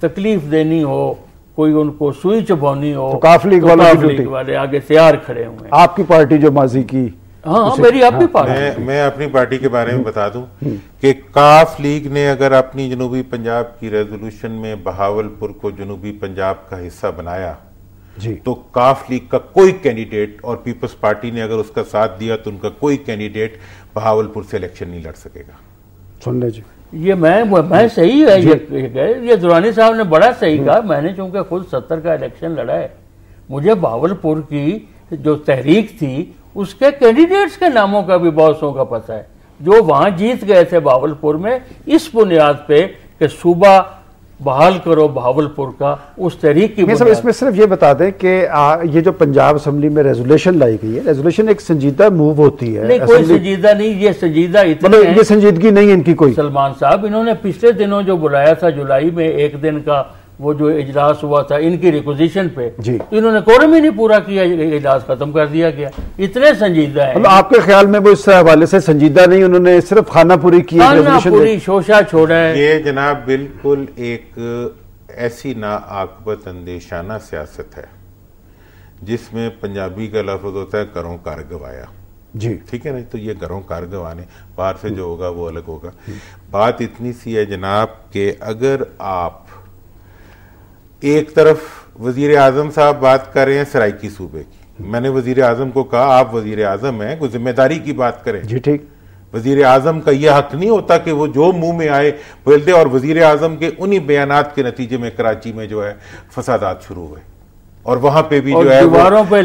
تکلیف دینی ہو، کوئی ان کو سوئی چبھونی ہو، تو کاف لیگ والے آگے تیار کھڑے ہوئے ہیں. آپ کی پارٹی جو ماضی کی، ہاں میری اپنی پارٹی. میں اپنی پارٹی کے بارے میں بتا دوں کہ کاف لیگ نے اگر اپنی جنوبی پنجاب کی ریزولوشن میں بہاولپور کو جنوبی پنجاب کا حصہ بنایا جی، تو کاف لیگ کا کوئی کینڈیڈیٹ، اور پیپلز پارٹی نے اگر اس کا ساتھ دیا تو ان کا کوئی کینڈیڈیٹ بہاولپور سے الیکشن نہیں لڑ سکے گا. سن لے جی. یہ میں صحیح ہے، یہ درانی صاحب نے بڑا صحیح کہا. میں نے چونکہ خود 70 کا الیکشن لڑا ہے، مجھے بہاولپور کی جو تحریک تھی اس کے کینڈیڈیٹس کے ناموں کا بھی بہت سو کا پتہ ہے، جو وہاں جیت گئے تھے بہاولپور میں، اس بنیاد پہ کہ صوبہ بحال کرو بہاولپور کا، اس تحریک کی بنیاد. اس میں صرف یہ بتا دیں کہ یہ جو پنجاب اسمبلی میں ریزولوشن لائی گئی ہے، ریزولوشن ایک سنجیدہ موو ہوتی ہے. نہیں، کوئی سنجیدہ نہیں، یہ سنجیدہ اتنے ہیں، یہ سنجیدگی نہیں ان کی کوئی. سلمان صاحب، انہوں نے پچھلے دنوں جو بلایا تھا جولائی میں ایک دن کا وہ جو اجلاس ہوا تھا ان کی ریکوزیشن پہ، انہوں نے کورم ہی نہیں پورا کیا، اجلاس ختم کر دیا گیا. اتنے سنجیدہ ہیں. آپ کے خیال میں وہ اس حوالے سے سنجیدہ نہیں، انہوں نے صرف خانہ پوری کی، خانہ پوری شوشہ چھوڑا ہے. یہ جناب بالکل ایک ایسی ناعاقبت اندیشانہ سیاست ہے جس میں پنجابی کا لفظ ہوتا ہے گھروں کار گوایا. جی ٹھیک ہے نا، تو یہ گھروں کار گوانے، باہر سے جو ہوگا وہ الگ ہوگا. بات اتنی سی ہے جناب کہ اگر آپ ایک طرف وزیر اعظم صاحب بات کر رہے ہیں سرائکی صوبے کی، میں نے وزیر اعظم کو کہا آپ وزیر اعظم ہیں، کوئی ذمہ داری کی بات کریں. جی ٹھیک. وزیر اعظم کا یہ حق نہیں ہوتا کہ وہ جو منہ میں آئے بول دے، اور وزیر اعظم کے انہی بیانات کے نتیجے میں کراچی میں جو ہے فسادات شروع ہوئے، اور وہاں پہ بھی جو ہے دیواروں پہ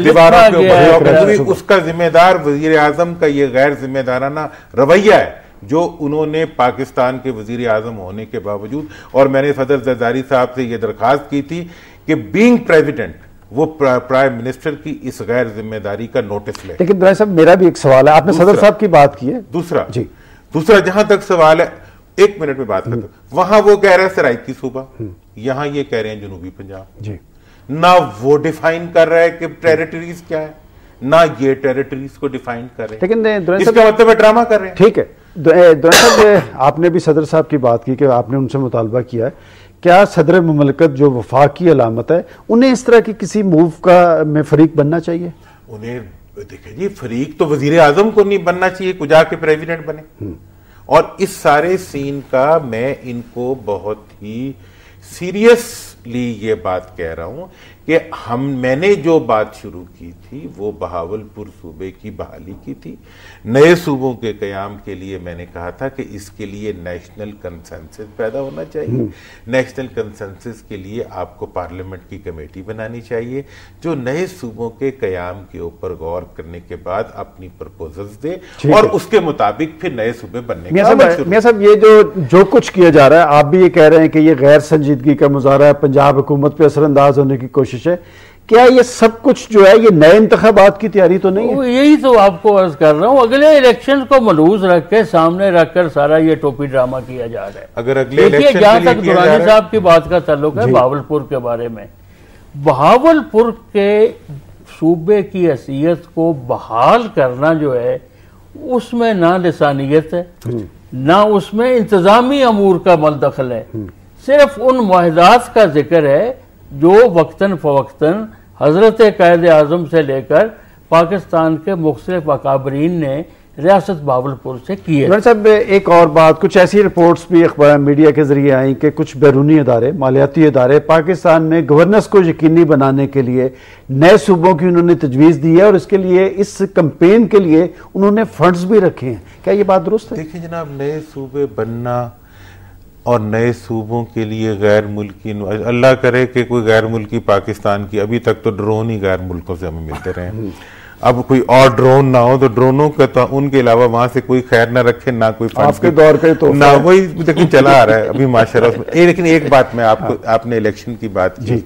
اس کا ذمہ دار وزیر اعظم کا یہ غیر ذمہ دارانہ رویہ ہے جو انہوں نے پاکستان کے وزیر اعظم ہونے کے باوجود. اور میں نے صدر زرداری صاحب سے یہ درخواست کی تھی کہ بینگ پریزیڈنٹ وہ پرائم منسٹر کی اس غیر ذمہ داری کا نوٹس لے. لیکن دراصل صاحب میرا بھی ایک سوال ہے، آپ نے صدر صاحب کی بات کی ہے. دوسرا جہاں تک سوال ہے، ایک منٹ میں بات کرتا ہوں. وہاں وہ کہہ رہے ہیں سرائکی صوبہ، یہاں یہ کہہ رہے ہیں جنوبی پنجاب. جی، نہ وہ ڈیفائن کر رہا ہے کہ ٹیریٹریز کیا ہے، نہ یہ ٹیریٹریز کو ڈیفائن کر رہے ہیں. لیکن اس کا مطلب ڈرامہ کر رہے ہیں. ٹھیک ہے دراصل آپ نے بھی صدر صاحب کی بات کی کہ آپ نے ان سے مطالبہ کیا ہے، کیا صدر مملکت جو وفاق کی علامت ہے انہیں اس طرح کی کسی موو کا میں فریق بننا چاہیے؟ انہیں دیکھیں جی، فریق تو وزیر اعظم کو نہیں بننا چاہیے، کو جا کے پریزیڈنٹ بنے. اور اس سارے سین کا میں ان کو بہت ہی سیریسلی یہ بات کہہ رہا ہوں کہ میں نے جو بات شروع کی تھی وہ بہاولپور صوبے کی بحالی کی تھی. نئے صوبوں کے قیام کے لیے میں نے کہا تھا کہ اس کے لیے نیشنل کنسنسس پیدا ہونا چاہیے. نیشنل کنسنسس کے لیے آپ کو پارلیمنٹ کی کمیٹی بنانی چاہیے جو نئے صوبوں کے قیام کے اوپر غور کرنے کے بعد اپنی پرپوزلز دے اور اس کے مطابق پھر نئے صوبے بننے کا عمل شروع. میاں صاحب یہ جو کچھ کیا جا رہا ہے، آپ بھی یہ کہہ رہے ہیں کہ یہ غیر سنجیدگی کا مظاہرہ ہے، پنجاب حکومت پہ اثر انداز ہونے کی کوشش ہے، کیا یہ سب کچھ جو ہے یہ نئے انتخابات کی تیاری تو نہیں ہے؟ یہی تو آپ کو عرض کر رہا ہوں، اگلے الیکشن کو ملحوظ رکھ کے سامنے رکھ کر سارا یہ ٹوپی ڈرامہ کیا جا رہا ہے. اگر اگلے الیکشن جہاں تک درانی صاحب کی بات کا تعلق ہے بہاولپور کے بارے میں، بہاولپور کے صوبے کی حیثیت کو بحال کرنا جو ہے اس میں نہ لسانیت ہے، نہ اس میں انتظامی امور کا ملدخل ہے، صرف ان معاہدات کا ذکر ہے جو وقتاً فوقتاً حضرت قائد اعظم سے لے کر پاکستان کے مختلف اکابرین نے ریاست بہاولپور سے کی ہے. صاحب ایک اور بات، کچھ ایسی رپورٹس بھی اخبار میڈیا کے ذریعے آئیں کہ کچھ بیرونی ادارے، مالیاتی ادارے پاکستان میں گورننس کو یقینی بنانے کے لیے نئے صوبوں کی انہوں نے تجویز دی ہے اور اس کے لیے اس کمپین کے لیے انہوں نے فنڈز بھی رکھے ہیں. کیا یہ بات درست ہے؟ دیکھیں جناب، نئے صوبے بننا اور نئے صوبوں کے لیے غیر ملکی، اللہ کرے کہ کوئی غیر ملکی پاکستان کی، ابھی تک تو ڈرون ہی غیر ملکوں سے ہمیں ملتے رہے ہیں، اب کوئی اور ڈرون نہ ہو تو ڈرونوں کا تو ان کے علاوہ وہاں سے کوئی خیر نہ رکھے، نہ کوئی آپ کے دور کا تو نہ وہی لیکن چلا آ رہا ہے ابھی ماشاءاللہ. لیکن ایک بات میں آپ نے الیکشن کی بات کی،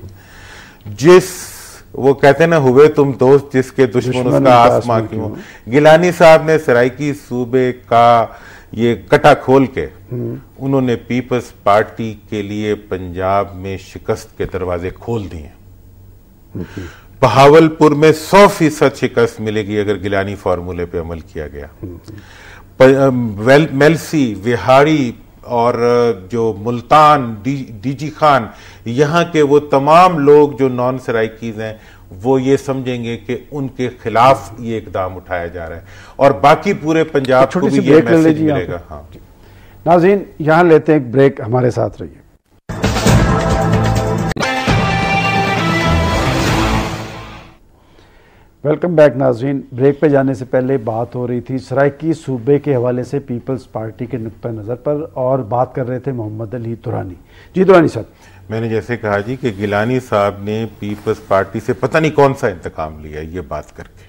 جس وہ کہتے ہیں نا ہوئے تم دوست جس کے دشمن اس کا آسماں کیوں. گیلانی صاحب نے سرائکی صوبے کا یہ کٹا کھول کے انہوں نے پیپلز پارٹی کے لیے پنجاب میں شکست کے دروازے کھول دیے. بہاولپور میں 100% شکست ملے گی اگر گیلانی فارمولے پہ عمل کیا گیا. میلسی، وہاڑی اور جو ملتان، ڈی جی خان، یہاں کے وہ تمام لوگ جو نان سرائکیز ہیں وہ یہ سمجھیں گے کہ ان کے خلاف یہ اقدام اٹھایا جا رہا ہے، اور باقی پورے پنجاب کو بھی یہ میسج ملے گا. ہاں ناظرین یہاں لیتے ہیں ایک بریک، ہمارے ساتھ رہیے. ویلکم بیک ناظرین. بریک پہ جانے سے پہلے بات ہو رہی تھی سرائکی صوبے کے حوالے سے پیپلز پارٹی کے نقطہ نظر پر، اور بات کر رہے تھے محمد علی دورانی. جی دورانی صاحب، میں نے جیسے کہا جی کہ گیلانی صاحب نے پیپلز پارٹی سے پتہ نہیں کون سا انتقام لیا یہ بات کر کے،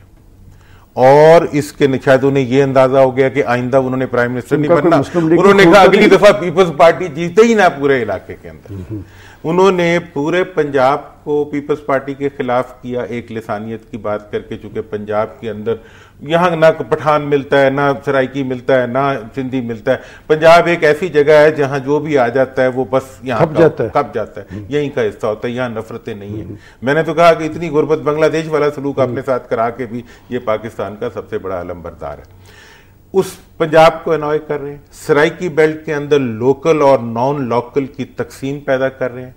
اور اس کے شاید انہیں یہ اندازہ ہو گیا کہ آئندہ انہوں نے پرائم منسٹر نہیں بننا. انہوں نے کہا اگلی دفعہ پیپلز پارٹی جیتے ہی نہ پورے علاقے کے اندر. انہوں نے پورے پنجاب کو پیپلز پارٹی کے خلاف کیا ایک لسانیت کی بات کر کے، چونکہ پنجاب کے اندر یہاں نہ پٹھان ملتا ہے، نہ سرائکی ملتا ہے، نہ سندھی ملتا ہے. پنجاب ایک ایسی جگہ ہے جہاں جو بھی آ جاتا ہے وہ بس یہاں کب جاتا ہے، یہیں کا حصہ ہوتا ہے، یہاں نفرتیں نہیں ہیں. میں نے تو کہا کہ اتنی غربت بنگلہ دیش والا سلوک اپنے ساتھ کرا کے بھی یہ پاکستان کا سب سے بڑا علمبردار ہے. اس پنجاب کو انوائے کر رہے ہیں، سرائکی بیلٹ کے اندر لوکل اور نان لوکل کی تقسیم پیدا کر رہے ہیں.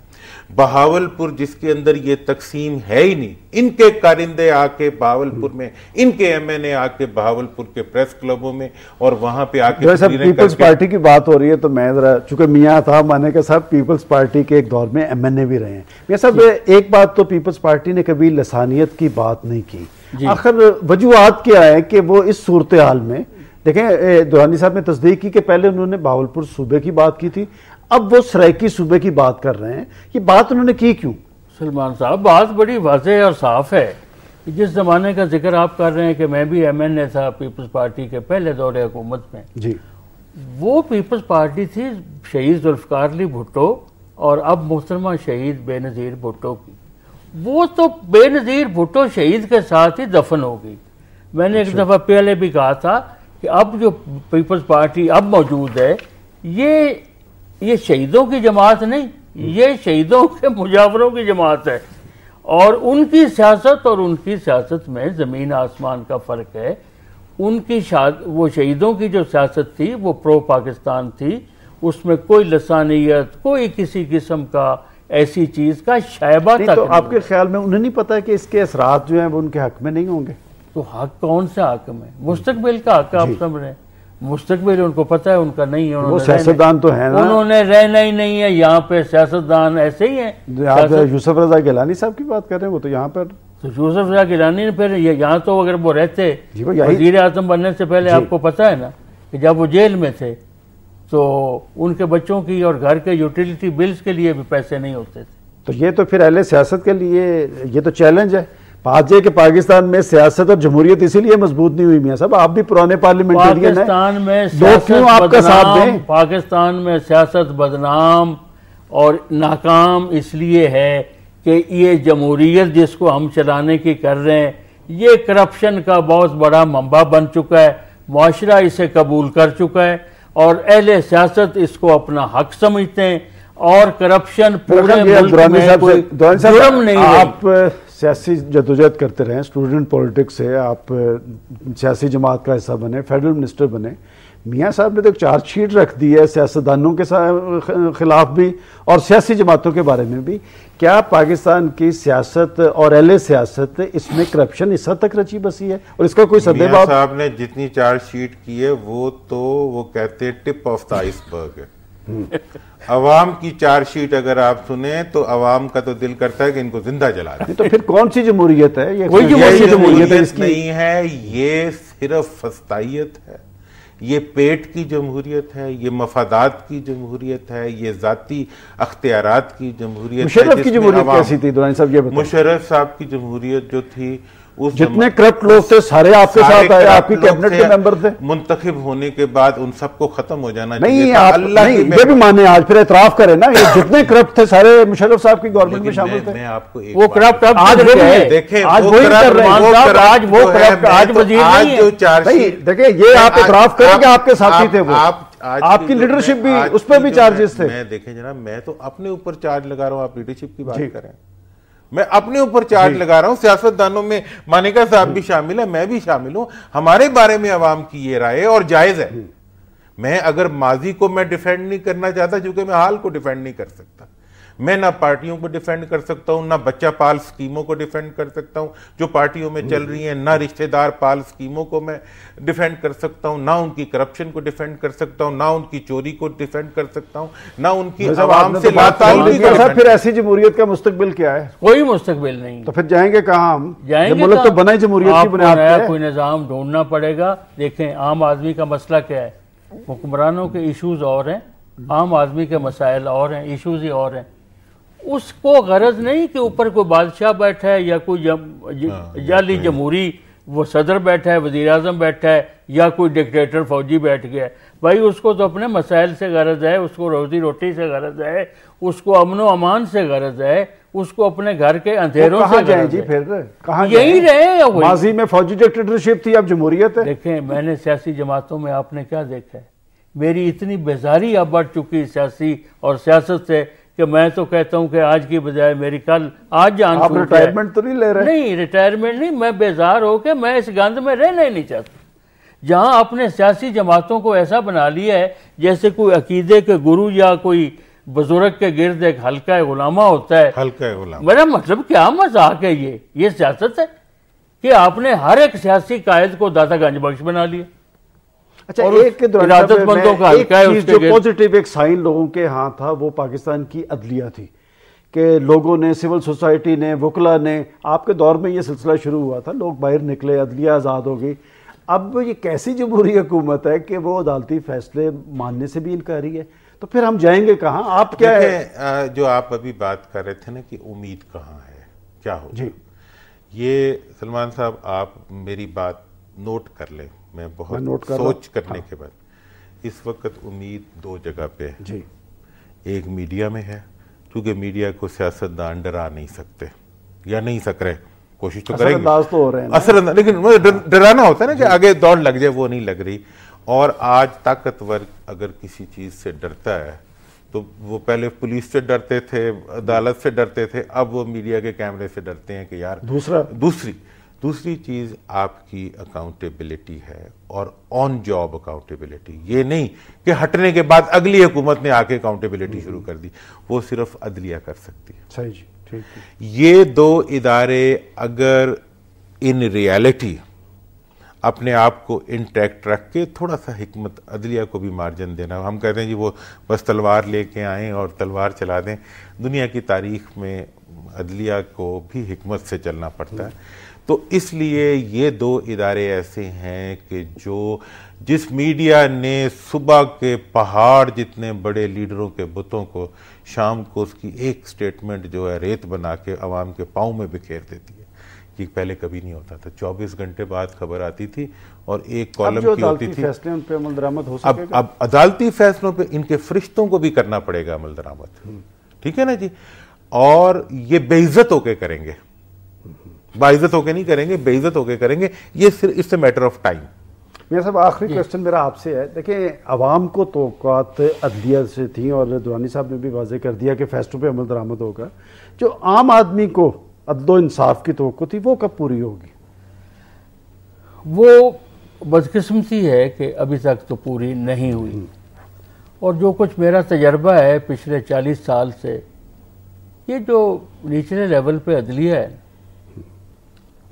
بہاولپور جس کے اندر یہ تقسیم ہے ہی نہیں، ان کے کارندے آ کے بہاولپور میں، ان کے ایم این اے آ کے بہاولپور کے پریس کلبوں میں اور وہاں پہ آ کے پیپلز پارٹی کی بات ہو رہی ہے تو میں ذرا چونکہ میاں تھا مانے کہ صاحب پیپلز پارٹی کے ایک دور میں ایم این اے بھی رہے ہیں. میاں صاحب ایک بات تو پیپلز پارٹی نے کبھی لسانیت کی بات نہیں کی. آخر وجوہات کیا ہے کہ وہ اس صورتحال میں دیکھیں دورانی صاحب نے تصدیق کی کہ پہلے انہوں نے بہاولپور صوبے کی بات کی تھی، اب وہ سرائکی صوبے کی بات کر رہے ہیں. یہ بات انہوں نے کی کیوں؟ سلمان صاحب بات بڑی واضح اور صاف ہے. جس زمانے کا ذکر آپ کر رہے ہیں کہ میں بھی ایم این اے تھا پیپلز پارٹی کے پہلے دور حکومت میں، جی وہ پیپلز پارٹی تھی شہید ذوالفقار علی بھٹو اور اب محترمہ شہید بے نظیر بھٹو کی. وہ تو بے نظیر بھٹو شہید کے ساتھ ہی دفن ہو گئی. میں نے ایک دفعہ پہلے بھی کہا تھا کہ اب جو پیپلز پارٹی اب موجود ہے یہ شہیدوں کی جماعت نہیں، یہ شہیدوں کے مجاوروں کی جماعت ہے، اور ان کی سیاست اور ان کی سیاست میں زمین آسمان کا فرق ہے. ان کی وہ شہیدوں کی جو سیاست تھی وہ پرو پاکستان تھی، اس میں کوئی لسانیت، کوئی کسی قسم کا ایسی چیز کا شائبہ تک. تو آپ کے خیال میں انہیں نہیں پتا کہ اس کے اثرات جو ہیں وہ ان کے حق میں نہیں ہوں گے؟ تو حق کون سے حق میں؟ مستقبل کا حق آپ سمجھ رہے ہیں. مستقبل ان کو پتہ ہے ان کا نہیں ہے. وہ سیاستدان تو ہیں نا، انہوں نے رہنا ہی نہیں ہے یہاں پہ. سیاستدان ایسے ہی ہیں. آپ یوسف رضا گیلانی صاحب کی بات کر رہے ہیں، وہ تو یہاں پر یوسف رضا گیلانی نے پھر یہاں تو اگر وہ رہتے وزیر اعظم بننے سے پہلے آپ کو پتہ ہے نا کہ جب وہ جیل میں تھے تو ان کے بچوں کی اور گھر کے یوٹیلیٹی بلز کے لیے بھی پیسے نہیں ہوتے تھے. تو یہ تو پھر اہل سیاست کے لیے یہ تو چیلنج ہے. بات یہ کہ پاکستان میں سیاست اور جمہوریت اسی لیے مضبوط نہیں ہوئی. میاں صاحب آپ بھی پرانے پارلیمنٹرین ہیں. پاکستان میں سیاست بدنام اور ناکام اس لیے ہے کہ یہ جمہوریت جس کو ہم چلانے کی کر رہے ہیں یہ کرپشن کا بہت بڑا منبع بن چکا ہے. معاشرہ اسے قبول کر چکا ہے اور اہل سیاست اس کو اپنا حق سمجھتے ہیں، اور کرپشن پورے ملک میں کوئی جرم نہیں ہے. آپ سیاسی جدوجہد کرتے رہے، اسٹوڈنٹ پولیٹکس سے آپ سیاسی جماعت کا حصہ بنے، فیڈرل منسٹر بنے. میاں صاحب نے تو ایک چارج شیٹ رکھ دی ہے سیاستدانوں کے خلاف بھی اور سیاسی جماعتوں کے بارے میں بھی. کیا پاکستان کی سیاست اور اہل سیاست اس میں کرپشن اس حد تک رچی بسی ہے اور اس کا کوئی سدے میاں صاحب نے جتنی چارج شیٹ کی ہے وہ کہتے ٹپ آف دا آئس برگ ہے. عوام کی چارج شیٹ اگر آپ سنیں تو عوام کا تو دل کرتا ہے کہ ان کو زندہ جلا دیں. تو پھر کون سی جمہوریت ہے؟ یہ کوئی جمہوریت نہیں ہے، یہ صرف فسطائیت ہے، یہ پیٹ کی جمہوریت ہے، یہ مفادات کی جمہوریت ہے، یہ ذاتی اختیارات کی جمہوریت ہے. مشرف کی جمہوریت کیسی تھی دورانی صاحب یہ بتائیں؟ مشرف صاحب کی جمہوریت جو تھی جتنے کرپٹ لوگ تھے سارے آپ کے ساتھ آئے, آپ کی کیبنٹ کے ممبر تھے. منتخب ہونے کے بعد ان سب کو ختم ہو جانا چاہیے تھا. اللہ یہ بھی مانے, آج پھر اعتراف کریں نا, یہ جتنے کرپٹ تھے سارے مشرف صاحب کی گورنمنٹ میں شامل تھے. میں آپ کو وہ کرپٹ آج دیکھیں, آج وہی کر رہے ہیں, آج وہ کرپٹ آج وزیر نہیں ہے. دیکھیں یہ آپ اعتراف کریں کہ آپ کے ساتھی تھے, وہ آپ کی لیڈرشپ بھی اس پہ بھی چارجز تھے. میں دیکھیں جناب, میں تو اپنے اوپر چارج لگا رہا ہوں, آپ لیڈرشپ کی بات کریں. میں اپنے اوپر چارج لگا رہا ہوں. سیاستدانوں میں مانیکا صاحب بھی شامل ہے, میں بھی شامل ہوں. ہمارے بارے میں عوام کی یہ رائے اور جائز ہے. میں اگر ماضی کو میں ڈیفینڈ نہیں کرنا چاہتا, چونکہ میں حال کو ڈیفینڈ نہیں کر سکتا. میں نہ پارٹیوں کو ڈیفینڈ کر سکتا ہوں, نہ بچہ پال سکیموں کو ڈیفینڈ کر سکتا ہوں جو پارٹیوں میں چل رہی ہیں, نہ رشتہ دار پال سکیموں کو میں ڈیفینڈ کر سکتا ہوں, نہ ان کی کرپشن کو ڈیفینڈ کر سکتا ہوں, نہ ان کی چوری کو ڈیفینڈ کر سکتا ہوں, نہ ان کی عوام سے لا تعلقی کو. پھر ایسی جمہوریت کا مستقبل کیا ہے؟ کوئی مستقبل نہیں. تو پھر جائیں گے کہاں ہم؟ جائیں گے ملک تو بنا ہی جمہوریت کی بنیاد پہ. کوئی نظام ڈھونڈنا پڑے گا. دیکھیں عام آدمی کا مسئلہ کیا ہے, حکمرانوں کے ایشوز اور ہیں, عام آدمی کے مسائل اور ہیں, ایشوز ہی اور ہیں. اس کو غرض نہیں کہ اوپر کوئی بادشاہ بیٹھا ہے یا کوئی جعلی جمہوری وہ صدر بیٹھا ہے, وزیر اعظم بیٹھا ہے, یا کوئی ڈکٹیٹر فوجی بیٹھ گیا ہے. بھائی اس کو تو اپنے مسائل سے غرض ہے, اس کو روزی روٹی سے غرض ہے, اس کو امن و امان سے غرض ہے, اس کو اپنے گھر کے اندھیروں سے غرض ہے. کہاں یہی رہے. ماضی میں فوجی ڈکٹیٹرشپ تھی, اب جمہوریت ہے. دیکھیں میں نے سیاسی جماعتوں میں آپ نے کیا دیکھا ہے, میری اتنی بیزاری اب بڑھ چکی سیاسی اور سیاست سے کہ میں تو کہتا ہوں کہ آج کی بجائے میری کل آج جان. آپ ریٹائرمنٹ تو نہیں لے رہے؟ نہیں ریٹائرمنٹ نہیں, میں بیزار ہو کے میں اس گند میں رہنا ہی نہیں چاہتا. جہاں اپنے سیاسی جماعتوں کو ایسا بنا لیا ہے جیسے کوئی عقیدے کے گرو یا کوئی بزرگ کے گرد ایک حلقہ غلامہ ہوتا ہے. حلقہ غلامہ میرا مطلب کیا مذاق ہے, یہ سیاست ہے کہ آپ نے ہر ایک سیاسی قائد کو داتا گنج بخش بنا لیا. اچھا, ایک چیز جو پوزیٹیو ایک سائن لوگوں کے ہاں تھا وہ پاکستان کی عدلیہ تھی کہ لوگوں نے, سول سوسائٹی نے, وکلا نے, آپ کے دور میں یہ سلسلہ شروع ہوا تھا, لوگ باہر نکلے, عدلیہ آزاد ہو گئی. اب یہ کیسی جمہوری حکومت ہے کہ وہ عدالتی فیصلے ماننے سے بھی انکاری ہے؟ تو پھر ہم جائیں گے کہاں؟ آپ کیا ہے جو آپ ابھی بات کر رہے تھے نا کہ امید کہاں ہے, کیا ہو جی, یہ سلمان صاحب آپ میری بات نوٹ کر لیں. میں بہت سوچ کرنے کے بعد, اس وقت امید دو جگہ پہ ہے جی. ایک میڈیا میں ہے, کیونکہ میڈیا کو سیاستدان ڈرا نہیں سکتے یا نہیں سک رہے, کوشش تو کریں گے اثر انداز, لیکن ڈرانا ہوتا ہے نا کہ آگے دوڑ لگ جائے, وہ نہیں لگ رہی. اور آج طاقتور اگر کسی چیز سے ڈرتا ہے تو وہ پہلے پولیس سے ڈرتے تھے, عدالت سے ڈرتے تھے, اب وہ میڈیا کے کیمرے سے ڈرتے ہیں کہ یار. دوسری چیز آپ کی اکاؤنٹیبلٹی ہے, اور آن جاب اکاؤنٹیبلٹی. یہ نہیں کہ ہٹنے کے بعد اگلی حکومت نے آ کے اکاؤنٹیبلٹی شروع کر دی, وہ صرف عدلیہ کر سکتی ہے. صحیح جی, ٹھیک. یہ دو ادارے اگر ان ریالٹی اپنے آپ کو انٹیکٹ رکھ کے, تھوڑا سا حکمت عدلیہ کو بھی مارجن دینا. ہم کہتے ہیں جی وہ بس تلوار لے کے آئیں اور تلوار چلا دیں. دنیا کی تاریخ میں عدلیہ کو بھی حکمت سے چلنا پڑتا ہے. تو اس لیے یہ دو ادارے ایسے ہیں کہ جس میڈیا نے صبح کے پہاڑ جتنے بڑے لیڈروں کے بتوں کو شام کو اس کی ایک سٹیٹمنٹ جو ہے ریت بنا کے عوام کے پاؤں میں بکھیر دیتی ہے. یہ پہلے کبھی نہیں ہوتا تھا. 24 گھنٹے بعد خبر آتی تھی اور ایک کالم کی ہوتی تھی. اب عدالتی فیصلوں پہ ان کے فرشتوں کو بھی کرنا پڑے گا عمل درآمد, ٹھیک ہے نا جی. اور یہ بے عزت ہو کے کریں گے, باعزت ہو کے نہیں کریں گے, بے عزت ہو کے کریں گے. یہ صرف it's a matter of time. میرا صاحب آخری کوشچن میرا آپ سے ہے. دیکھیں عوام کو توقعات عدلیہ سے تھیں, اور دورانی صاحب نے بھی واضح کر دیا کہ فیصلوں پہ عمل درآمد ہوگا. جو عام آدمی کو عدل و انصاف کی توقع تھی وہ کب پوری ہوگی؟ وہ بدقسمتی ہے کہ ابھی تک تو پوری نہیں ہوئی. اور جو کچھ میرا تجربہ ہے پچھلے 40 سال سے, یہ جو نچلے لیول پہ عدلیہ ہے,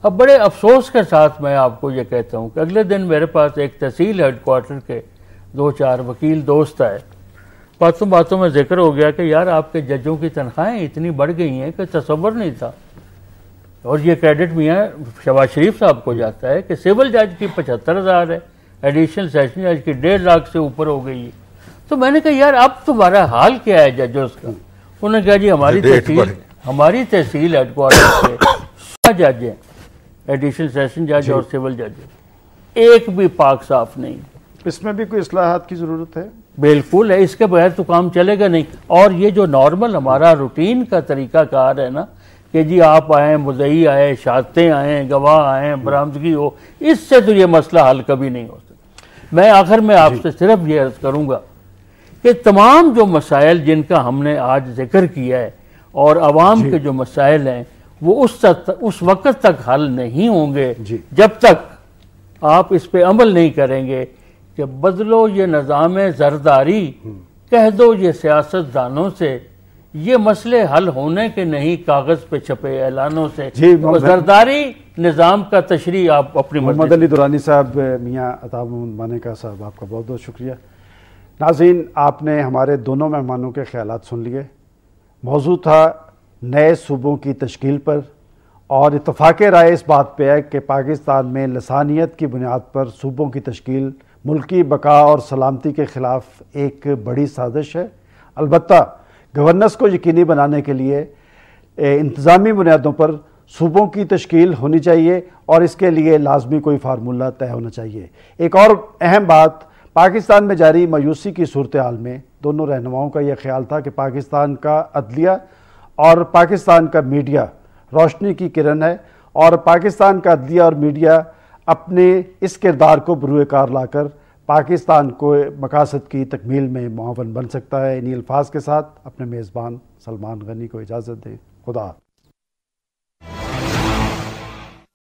اب بڑے افسوس کے ساتھ میں آپ کو یہ کہتا ہوں کہ اگلے دن میرے پاس ایک تحصیل ہیڈ کوارٹر کے 2-4 وکیل دوست آئے. باتوں میں ذکر ہو گیا کہ یار آپ کے ججوں کی تنخواہیں اتنی بڑھ گئی ہیں کہ تصور نہیں تھا. اور یہ کریڈٹ میاں شہباز شریف صاحب کو جاتا ہے کہ سول جج کی 75,000 ہے, ایڈیشنل سیشن جج کی 1.5 لاکھ سے اوپر ہو گئی ہے. تو میں نے کہا یار اب تمہارا حال کیا ہے ججوں کا؟ انہوں نے کہا جی ہماری تحصیل ہیڈ کوارٹر کے 100 جج ہیں, ایڈیشنل سیشن جج اور سول جج، ایک بھی پاک صاف نہیں۔ اس میں بھی کوئی اصلاحات کی ضرورت ہے؟ بالکل ہے، اس کے بغیر تو کام چلے گا نہیں۔ اور یہ جو نارمل ہمارا روٹین کا طریقہ کار ہے نا کہ جی آپ آئیں، مدعی آئے، شہادتیں آئیں، گواہ آئیں، برآمدگی ہو، اس سے تو یہ مسئلہ حل کبھی نہیں ہو سکتا۔ میں آخر میں آپ سے صرف یہ عرض کروں گا کہ تمام جو مسائل جن کا ہم نے آج ذکر کیا ہے اور عوام کے جو مسائل ہیں وہ اس وقت تک حل نہیں ہوں گے جب تک آپ اس پہ عمل نہیں کریں گے کہ بدلو یہ نظام زرداری، کہہ دو یہ سیاست دانوں سے، یہ مسئلے حل ہونے کے نہیں کاغذ پہ چھپے اعلانوں سے۔ زرداری نظام کا تشریح آپ اپنی محمد علی درانی صاحب، میاں عطا محمد مانیکا صاحب، آپ کا بہت بہت شکریہ۔ ناظرین، آپ نے ہمارے دونوں مہمانوں کے خیالات سن لیے۔ موضوع تھا نئے صوبوں کی تشکیل پر، اور اتفاق رائے اس بات پہ ہے کہ پاکستان میں لسانیت کی بنیاد پر صوبوں کی تشکیل ملکی بقا اور سلامتی کے خلاف ایک بڑی سازش ہے۔ البتہ گورننس کو یقینی بنانے کے لیے انتظامی بنیادوں پر صوبوں کی تشکیل ہونی چاہیے اور اس کے لیے لازمی کوئی فارمولہ طے ہونا چاہیے۔ ایک اور اہم بات، پاکستان میں جاری مایوسی کی صورتحال میں دونوں رہنماؤں کا یہ خیال تھا کہ پاکستان کا عدلیہ اور پاکستان کا میڈیا روشنی کی کرن ہے، اور پاکستان کا عدلیہ اور میڈیا اپنے اس کردار کو بروئے کار لا کر پاکستان کو مقاصد کی تکمیل میں معاون بن سکتا ہے۔ انہی الفاظ کے ساتھ اپنے میزبان سلمان غنی کو اجازت دیں۔ خدا حافظ۔